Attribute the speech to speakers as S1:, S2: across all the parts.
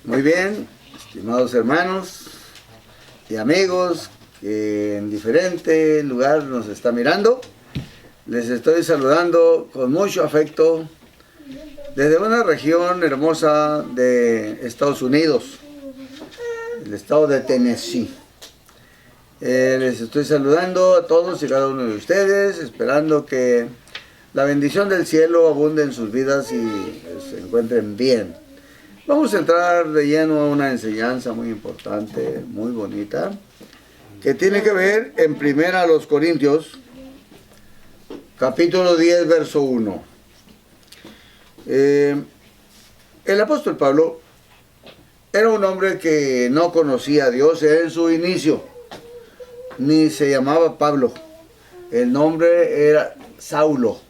S1: Muy bien, estimados hermanos y amigos que en diferente lugar nos está mirando. Les estoy saludando con mucho afecto desde una región hermosa de Estados Unidos, el estado de Tennessee. Les estoy saludando a todos y cada uno de ustedes, esperando que la bendición del cielo abunde en sus vidas y se encuentren bien. Vamos a entrar de lleno a una enseñanza muy importante, muy bonita, que tiene que ver en 1 Corintios, capítulo 10, verso 1. El apóstol Pablo era un hombre que no conocía a Dios en su inicio, ni se llamaba Pablo. El nombre era Saulo.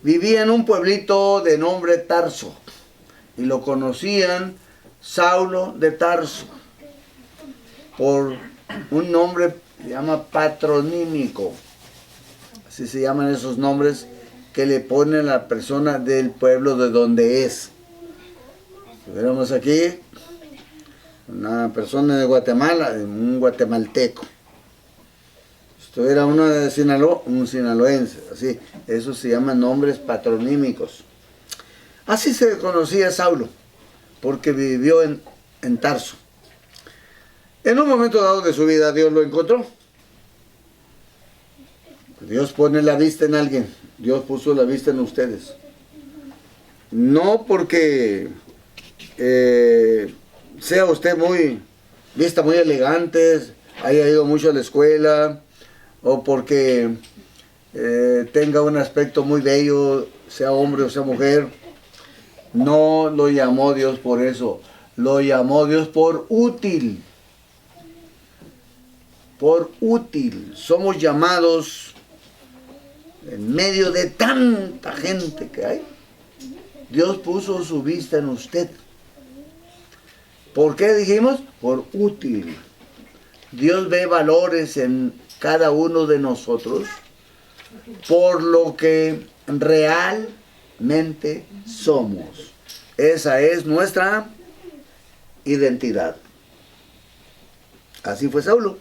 S1: Vivía en un pueblito de nombre Tarso y lo conocían Saulo de Tarso por un nombre que se llama patronímico. Así se llaman esos nombres que le ponen a la persona del pueblo de donde es. Si viéramos aquí una persona de Guatemala, un guatemalteco. Esto era uno de Sinaloa, un sinaloense, así. Esos se llaman nombres patronímicos. Así se conocía a Saulo, porque vivió en Tarso. En un momento dado de su vida, Dios lo encontró. Dios pone la vista en alguien. Dios puso la vista en ustedes. No porque sea usted muy elegante, haya ido mucho a la escuela, o porque tenga un aspecto muy bello, sea hombre o sea mujer. No lo llamó Dios por eso. Lo llamó Dios por útil. Por útil. Somos llamados en medio de tanta gente que hay. Dios puso su vista en usted. ¿Por qué dijimos? Por útil. Dios ve valores en cada uno de nosotros por lo que realmente somos. Esa es nuestra identidad. Así fue Saulo.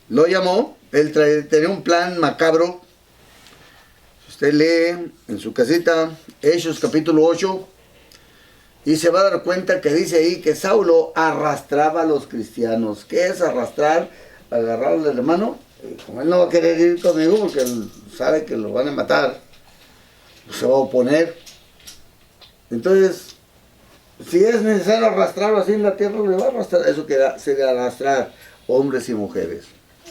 S1: Lo llamó, él tenía un plan macabro. Si usted lee en su casita Hechos capítulo 8, y se va a dar cuenta que dice ahí que Saulo arrastraba a los cristianos. ¿Qué es arrastrar? Agarrarle la mano. Como él no va a querer ir conmigo porque él sabe que lo van a matar, se va a oponer. Entonces, si es necesario arrastrarlo así en la tierra, le va a arrastrar. Eso sería arrastrar hombres y mujeres.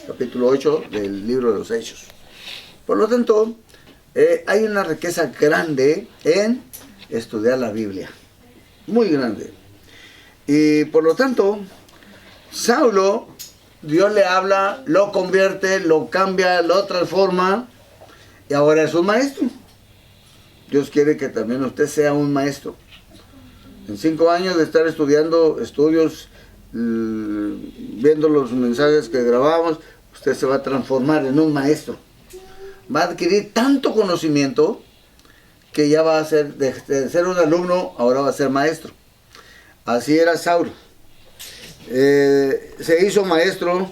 S1: Capítulo 8 del libro de los Hechos. Por lo tanto, hay una riqueza grande en estudiar la Biblia. Muy grande. Y por lo tanto, Saulo, Dios le habla, lo convierte, lo cambia, lo transforma y ahora es un maestro. Dios quiere que también usted sea un maestro. En 5 años de estar estudiando estudios, viendo los mensajes que grabamos, usted se va a transformar en un maestro. Va a adquirir tanto conocimiento que ya va a ser, de ser un alumno, ahora va a ser maestro. Así era Saulo. Se hizo maestro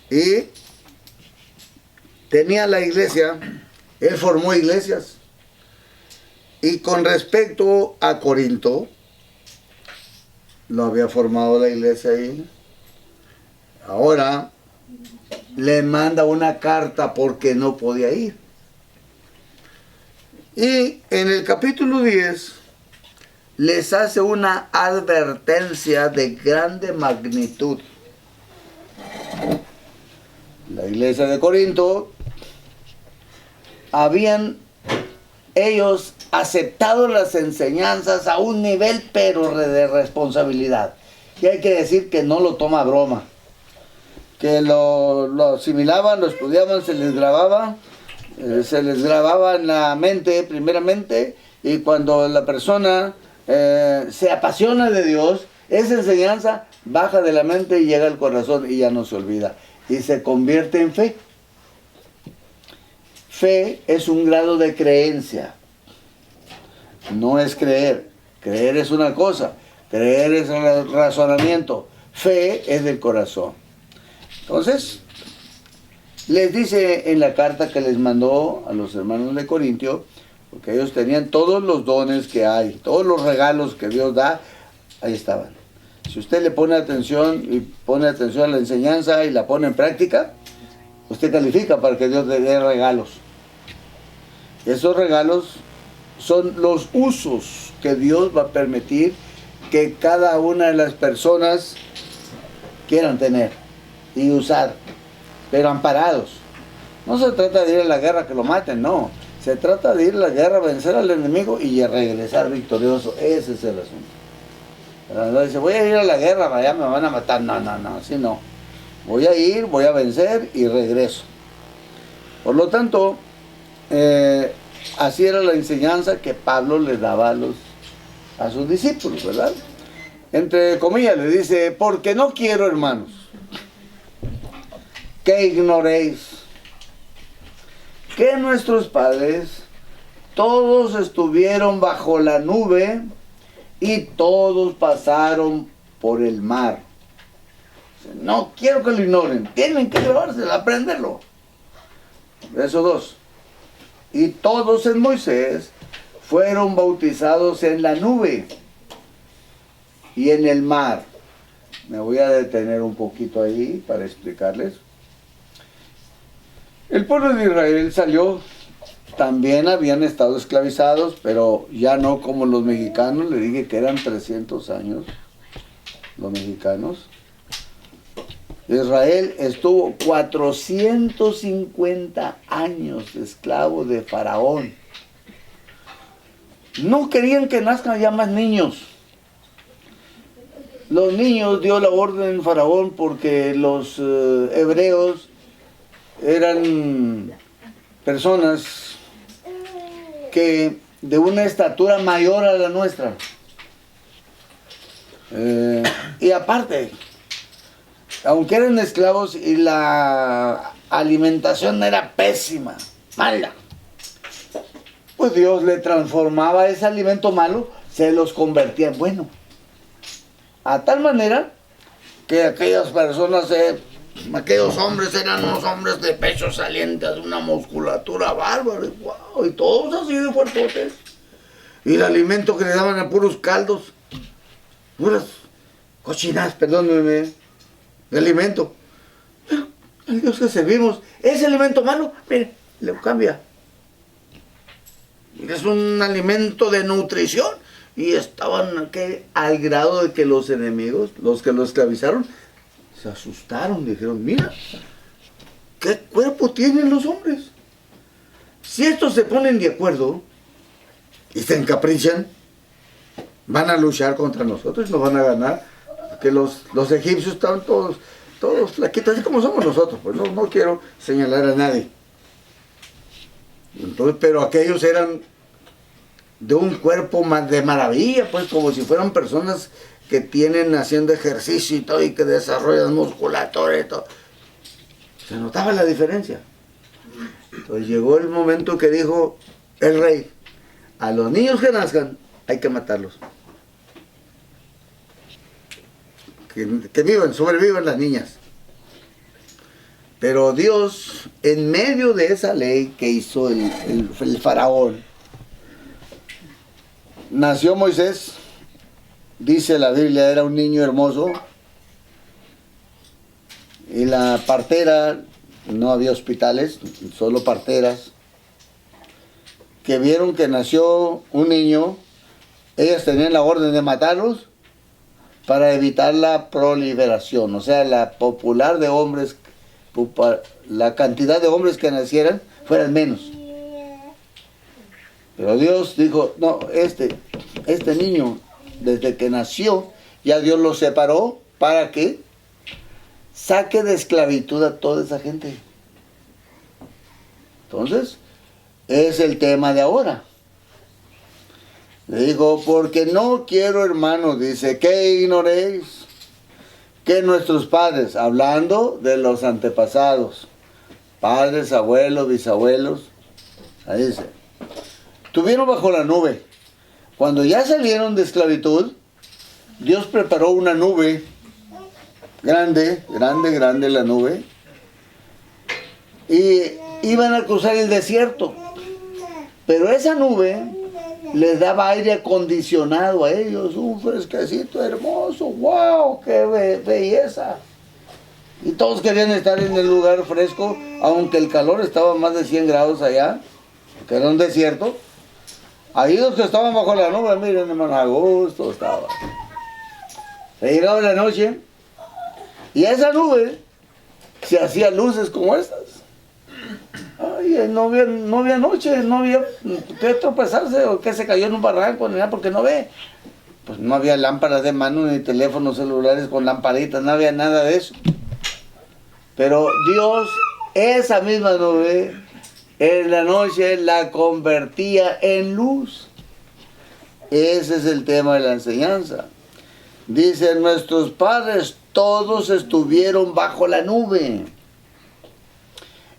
S1: y tenía la iglesia, él formó iglesias. Y con respecto a Corinto, lo había formado la iglesia ahí. Ahora le manda una carta porque no podía ir. Y en el capítulo 10 les hace una advertencia de grande magnitud. La iglesia de Corinto habían ellos aceptado las enseñanzas a un nivel pero de responsabilidad. Y hay que decir que no lo toma a broma. Que lo asimilaban, lo estudiaban, se les grababa en la mente primeramente, y cuando la persona se apasiona de Dios, esa enseñanza baja de la mente y llega al corazón y ya no se olvida. Y se convierte en fe. Fe es un grado de creencia. No es creer, Creer es una cosa, creer es el razonamiento, fe es del corazón. Entonces, les dice en la carta que les mandó a los hermanos de Corintio, porque ellos tenían todos los dones que hay, todos los regalos que Dios da, ahí estaban. Si usted le pone atención y pone atención a la enseñanza y la pone en práctica, usted califica para que Dios le dé regalos. Esos regalos son los usos que Dios va a permitir que cada una de las personas quieran tener y usar, pero amparados. No se trata de ir a la guerra que lo maten, no. Se trata de ir a la guerra, vencer al enemigo y regresar victorioso. Ese es el asunto. Pero no dice, voy a ir a la guerra, allá me van a matar. No, así no. Voy a ir, voy a vencer y regreso. Por lo tanto, así era la enseñanza que Pablo le daba a sus discípulos, ¿verdad? Entre comillas le dice, porque no quiero, hermanos, que ignoréis que nuestros padres todos estuvieron bajo la nube y todos pasaron por el mar. No quiero que lo ignoren, tienen que llevárselo, aprenderlo. Verso 2. Y todos en Moisés fueron bautizados en la nube y en el mar. Me voy a detener un poquito ahí para explicarles. El pueblo de Israel salió, también habían estado esclavizados, pero ya no como los mexicanos. Le dije que eran 300 años los mexicanos. Israel estuvo 450 años esclavo de Faraón. No querían que nazcan ya más niños. Los niños dio la orden Faraón porque los hebreos eran personas que de una estatura mayor a la nuestra. Y aparte, aunque eran esclavos y la alimentación era pésima, mala, pues Dios le transformaba ese alimento malo, se los convertía en bueno. A tal manera que aquellas personas, aquellos hombres eran unos hombres de pecho salientes, de una musculatura bárbara, wow, y todos así de fuertotes. Y el alimento que le daban a puros caldos, puras cochinadas, perdónenme, de alimento. Pero el Dios que servimos, ese alimento malo, mire, le cambia. Es un alimento de nutrición. Y estaban al grado de que los enemigos, los que lo esclavizaron, se asustaron. Dijeron, mira, ¿qué cuerpo tienen los hombres? Si estos se ponen de acuerdo y se encaprichan, van a luchar contra nosotros y nos van a ganar. Porque los egipcios estaban todos flaquitos, así como somos nosotros. Pues no quiero señalar a nadie. Entonces, pero aquellos eran de un cuerpo de maravilla, pues como si fueran personas que tienen haciendo ejercicio y todo, y que desarrollan musculatura y todo. Se notaba la diferencia. Entonces llegó el momento que dijo el rey, a los niños que nazcan hay que matarlos. Que vivan, sobrevivan las niñas. Pero Dios, en medio de esa ley que hizo el faraón, nació Moisés, dice la Biblia, era un niño hermoso, y la partera, no había hospitales, solo parteras, que vieron que nació un niño, ellas tenían la orden de matarlos para evitar la proliferación, o sea, la popular de hombres, la cantidad de hombres que nacieran fueran menos. Pero Dios dijo, no, este niño, desde que nació, ya Dios lo separó para que saque de esclavitud a toda esa gente. Entonces, es el tema de ahora. Le digo, porque no quiero, hermanos, dice, que ignoréis que nuestros padres, hablando de los antepasados, padres, abuelos, bisabuelos, ahí dice, estuvieron bajo la nube, Cuando ya salieron de esclavitud, Dios preparó una nube, grande la nube, y iban a cruzar el desierto. Pero esa nube les daba aire acondicionado a ellos, un fresquecito hermoso, wow, qué belleza. Y todos querían estar en el lugar fresco, aunque el calor estaba más de 100 grados allá, que era un desierto. Ahí los que estaban bajo la nube, miren hermano, a gusto estaba. Se llegaba la noche y esa nube se hacía luces como estas. Ay, no había noche, no había que tropezarse o que se cayó en un barranco, ni nada, porque no ve. Pues no había lámparas de mano, ni teléfonos celulares con lamparitas, no había nada de eso. Pero Dios, esa misma nube, en la noche la convertía en luz. Ese es el tema de la enseñanza. Dicen nuestros padres, todos estuvieron bajo la nube.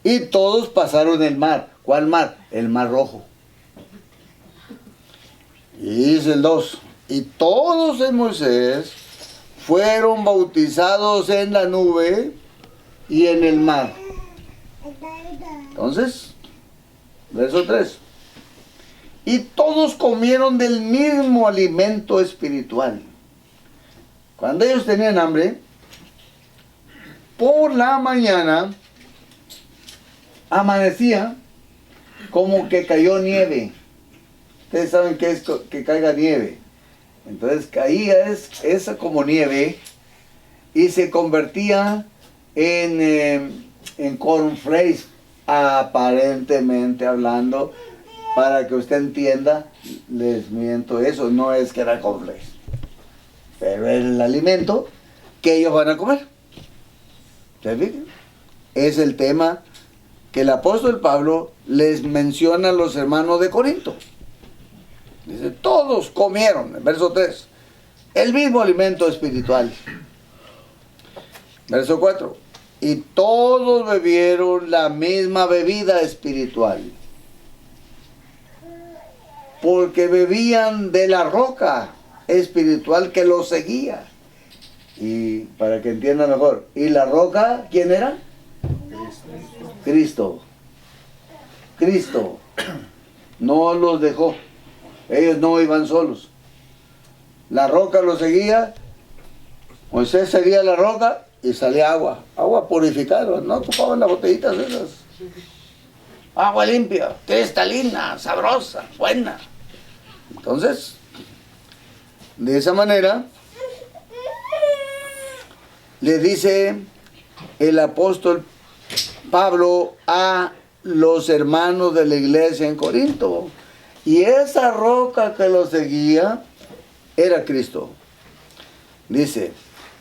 S1: Y todos pasaron el mar. ¿Cuál mar? El mar rojo. Y dice el 2. Y todos en Moisés fueron bautizados en la nube y en el mar. Entonces, verso 3. Y todos comieron del mismo alimento espiritual. Cuando ellos tenían hambre, por la mañana amanecía como que cayó nieve. Ustedes saben qué es que caiga nieve. Entonces caía esa como nieve y se convertía en cornflakes, aparentemente hablando. Para que usted entienda, les miento, eso no es que era cornflakes, pero es el alimento que ellos van a comer. ¿Se fijan? Es el tema que el apóstol Pablo les menciona a los hermanos de Corinto. Dice, todos comieron, en verso 3, el mismo alimento espiritual. Verso 4, y todos bebieron la misma bebida espiritual, porque bebían de la roca espiritual que los seguía. Y para que entiendan mejor, ¿y la roca quién era? Cristo. Cristo no los dejó. Ellos no iban solos. La roca los seguía. Moisés seguía la roca y salía agua. Agua purificada. No ocupaban las botellitas esas. Agua limpia, cristalina, sabrosa, buena. Entonces, de esa manera, le dice el apóstol Pablo a los hermanos de la iglesia en Corinto. Y esa roca que los seguía era Cristo. Dice,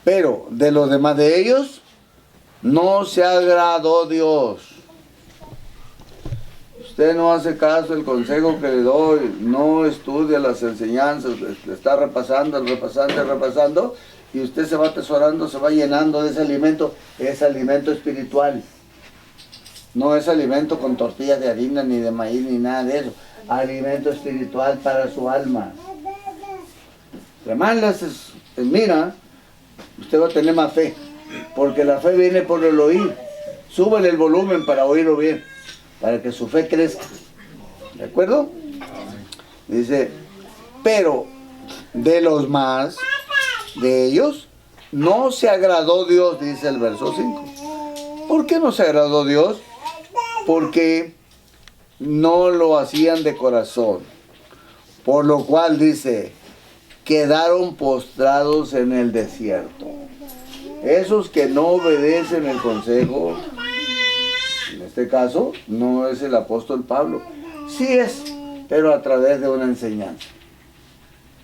S1: pero de los demás de ellos no se agradó Dios. Usted no hace caso el consejo que le doy, no estudia las enseñanzas, le está repasando, y usted se va atesorando, se va llenando de ese alimento. Es alimento espiritual. No es alimento con tortillas de harina, ni de maíz, ni nada de eso. Alimento espiritual para su alma. Entre más las mira, usted va a tener más fe, porque la fe viene por el oír. Súbele el volumen para oírlo bien, para que su fe crezca. ¿De acuerdo? Dice, pero de los más de ellos no se agradó Dios, dice el verso 5. ¿Por qué no se agradó Dios? Porque no lo hacían de corazón. Por lo cual dice, quedaron postrados en el desierto. Esos que no obedecen el consejo, en este caso, no es el apóstol Pablo. Sí es, pero a través de una enseñanza.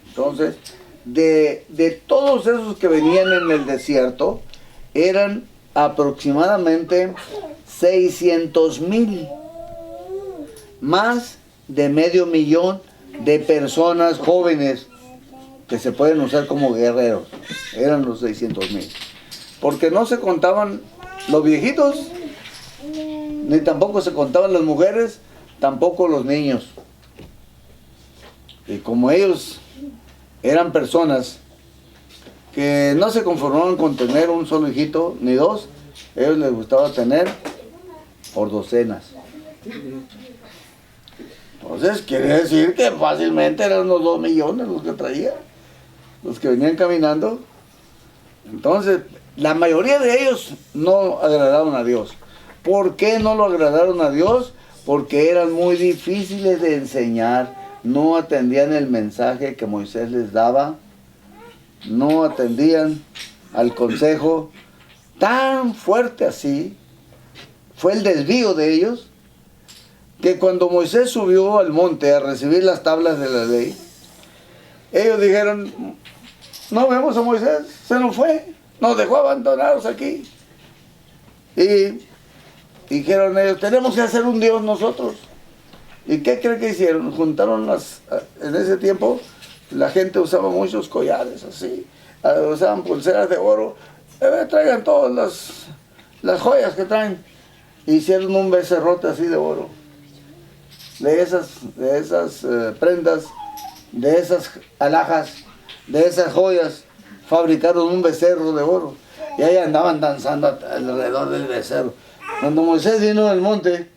S1: Entonces, de todos esos que venían en el desierto, eran aproximadamente 600,000. Más de 500,000 de personas jóvenes que se pueden usar como guerreros. Eran los 600,000. Porque no se contaban los viejitos, ni tampoco se contaban las mujeres, tampoco los niños. Y como ellos eran personas que no se conformaban con tener un solo hijito, ni dos, a ellos les gustaba tener por docenas. Entonces quiere decir que fácilmente eran unos 2 millones los que traía, los que venían caminando. Entonces, la mayoría de ellos no agradaron a Dios. ¿Por qué no lo agradaron a Dios? Porque eran muy difíciles de enseñar, no atendían el mensaje que Moisés les daba, no atendían al consejo. Tan fuerte así fue el desvío de ellos, que cuando Moisés subió al monte a recibir las tablas de la ley, ellos dijeron: no vemos a Moisés, se nos fue, nos dejó abandonados aquí. Y dijeron ellos: tenemos que hacer un Dios nosotros. ¿Y qué creen que hicieron? Juntaron en ese tiempo la gente usaba muchos collares así, usaban pulseras de oro, traigan todas las joyas que traen. Hicieron un becerrote así de oro. De esas prendas, de esas alhajas, de esas joyas, fabricaron un becerro de oro. Y ahí andaban danzando alrededor del becerro. Cuando Moisés vino del monte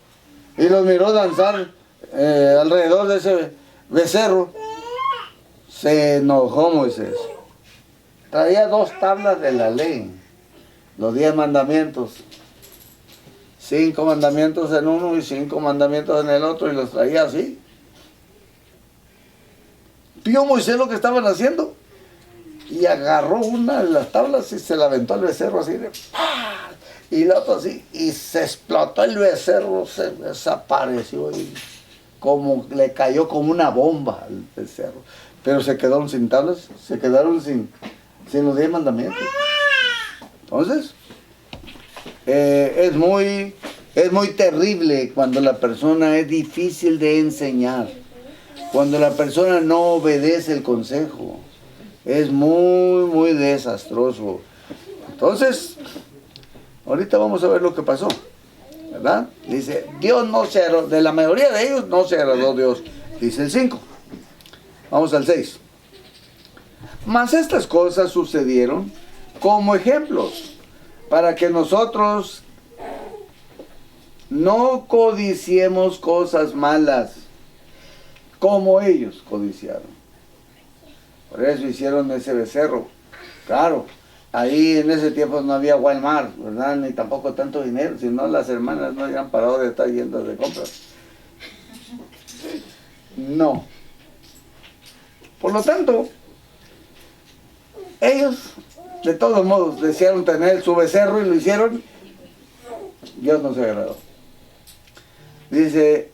S1: y los miró danzar alrededor de ese becerro, se enojó Moisés. Traía 2 tablas de la ley, los 10 mandamientos. 5 mandamientos en uno y 5 mandamientos en el otro, y los traía así. Vio Moisés lo que estaban haciendo y agarró una de las tablas y se la aventó al becerro así de ¡pah! Y la otra así, y se explotó el becerro, se desapareció y como le cayó como una bomba al becerro. Pero se quedaron sin tablas, se quedaron sin los 10 mandamientos. Entonces, es muy terrible cuando la persona es difícil de enseñar, cuando la persona no obedece el consejo. Es muy desastroso. Entonces, ahorita vamos a ver lo que pasó, ¿verdad? Dice, Dios no se agradó, de la mayoría de ellos no se agradó Dios. Dice el 5. Vamos al 6. Mas estas cosas sucedieron como ejemplos, para que nosotros no codiciemos cosas malas, como ellos codiciaron. Por eso hicieron ese becerro. Claro, ahí en ese tiempo no había Walmart, ¿verdad? Ni tampoco tanto dinero, si no las hermanas no habían parado de estar yendo de compras. No. Por lo tanto, ellos de todos modos desearon tener su becerro y lo hicieron. Dios no se agradó. Dice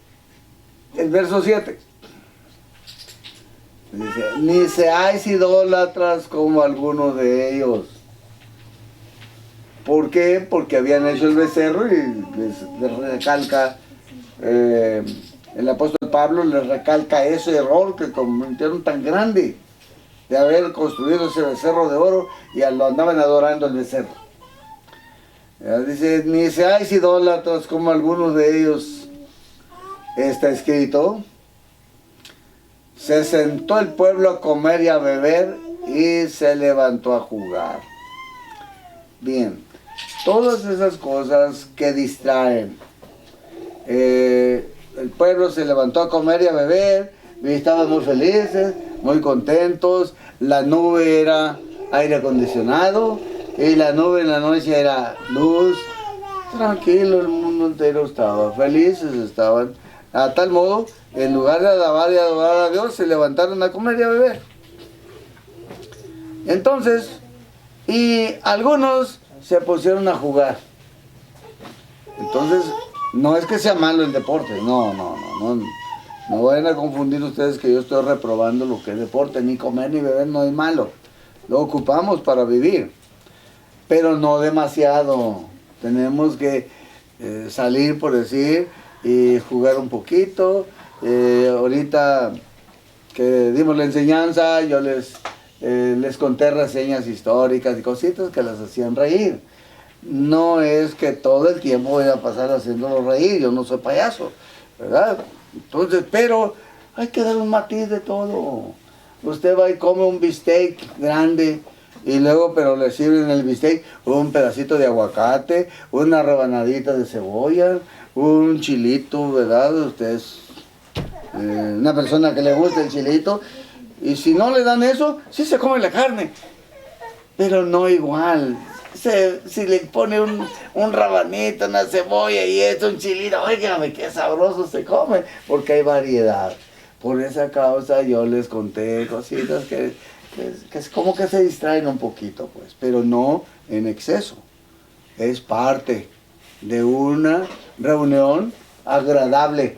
S1: el verso 7. Dice, ni seáis idólatras como algunos de ellos. ¿Por qué? Porque habían hecho el becerro y les recalca, el apóstol Pablo les recalca ese error que cometieron tan grande de haber construido ese becerro de oro y lo andaban adorando el becerro. Dice, ni seáis idólatras como algunos de ellos. Está escrito, se sentó el pueblo a comer y a beber y se levantó a jugar. Bien, todas esas cosas que distraen. El pueblo se levantó a comer y a beber y estaban muy felices, muy contentos. La nube era aire acondicionado y la nube en la noche era luz. Tranquilo, el mundo entero estaba felices, estaban a tal modo, en lugar de alabar y adorar a Dios, se levantaron a comer y a beber. Entonces, y algunos se pusieron a jugar. Entonces, no es que sea malo el deporte, no vayan a confundir ustedes que yo estoy reprobando lo que es deporte, ni comer ni beber no es malo, lo ocupamos para vivir, pero no demasiado. Tenemos que salir, por decir, y jugar un poquito. Ahorita que dimos la enseñanza, yo les conté reseñas históricas y cositas que las hacían reír. No es que todo el tiempo voy a pasar haciéndolo reír, yo no soy payaso, ¿verdad? Entonces, pero hay que dar un matiz de todo. Usted va y come un bistec grande y luego, pero le sirven el bistec un pedacito de aguacate, una rebanadita de cebolla, un chilito, ¿verdad? Usted es una persona que le gusta el chilito, y si no le dan eso, sí se come la carne, pero no igual. Si le pone un rabanito, una cebolla y esto, un chilito, óigame, qué sabroso se come, porque hay variedad. Por esa causa yo les conté cositas que es como que se distraen un poquito, pues, pero no en exceso. Es parte de una reunión agradable,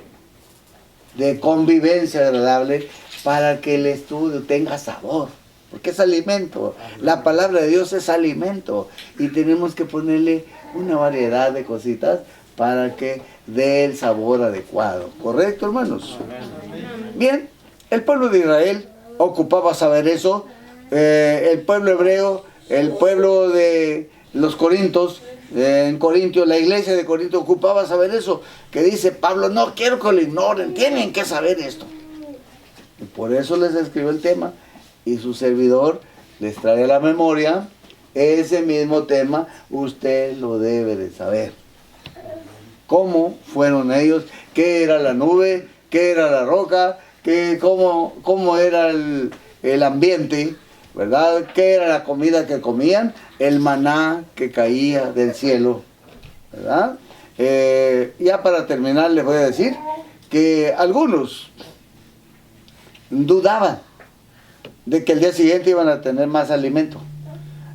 S1: de convivencia agradable, para que el estudio tenga sabor, porque es alimento. La palabra de Dios es alimento, y tenemos que ponerle una variedad de cositas para que dé el sabor adecuado. ¿Correcto, hermanos? Bien, el pueblo de Israel ocupaba saber eso. El pueblo hebreo, el pueblo de los Corintios, en Corintio, la iglesia de Corinto ocupaba saber eso, que dice Pablo, no quiero que lo ignoren, tienen que saber esto. Y por eso les escribió el tema, y su servidor les trae a la memoria ese mismo tema. Usted lo debe de saber. ¿Cómo fueron ellos? ¿Qué era la nube? ¿Qué era la roca? ¿Cómo era el ambiente? ¿Verdad? ¿Qué era la comida que comían? El maná que caía del cielo, ¿verdad? Ya para terminar les voy a decir que algunos dudaban de que el día siguiente iban a tener más alimento.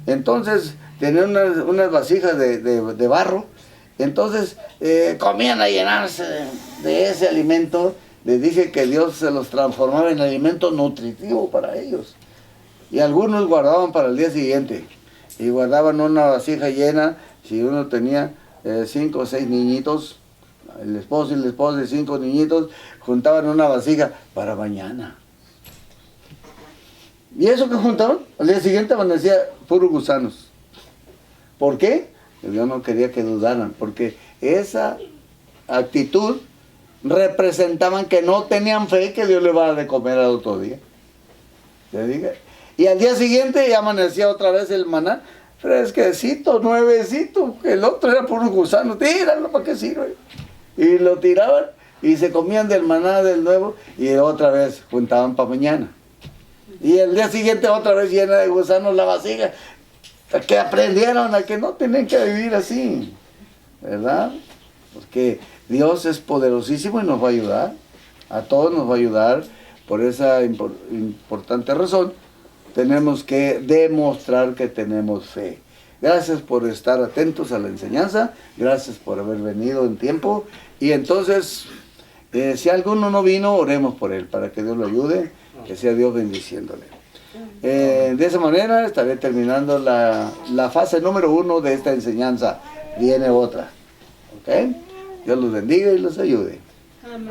S1: Entonces tenían unas vasijas de barro. Entonces comían a llenarse de ese alimento. Les dije que Dios se los transformaba en alimento nutritivo para ellos. Y algunos guardaban para el día siguiente. Y guardaban una vasija llena. Si uno tenía 5 o 6 niñitos, el esposo y la esposa de 5 niñitos, juntaban una vasija para mañana. ¿Y eso que juntaban? Al día siguiente amanecía puros gusanos. ¿Por qué? Dios no quería que dudaran, porque esa actitud representaban que no tenían fe que Dios le iba a dar de comer al otro día. ¿Le dije? Y al día siguiente ya amanecía otra vez el maná, fresquecito, nuevecito. El otro era puro gusano. Tíralo, ¿para qué sirve? Y lo tiraban y se comían del maná del nuevo, y otra vez juntaban para mañana. Y el día siguiente otra vez llena de gusanos la vasija. Que aprendieron a que no tienen que vivir así, ¿verdad? Porque Dios es poderosísimo y nos va a ayudar. A todos nos va a ayudar. Por esa importante razón tenemos que demostrar que tenemos fe. Gracias por estar atentos a la enseñanza. Gracias por haber venido en tiempo. Y entonces, si alguno no vino, oremos por él, para que Dios lo ayude, que sea Dios bendiciéndole. De esa manera estaré terminando la fase número 1 de esta enseñanza. Viene otra. ¿Ok? Dios los bendiga y los ayude.
S2: Amén.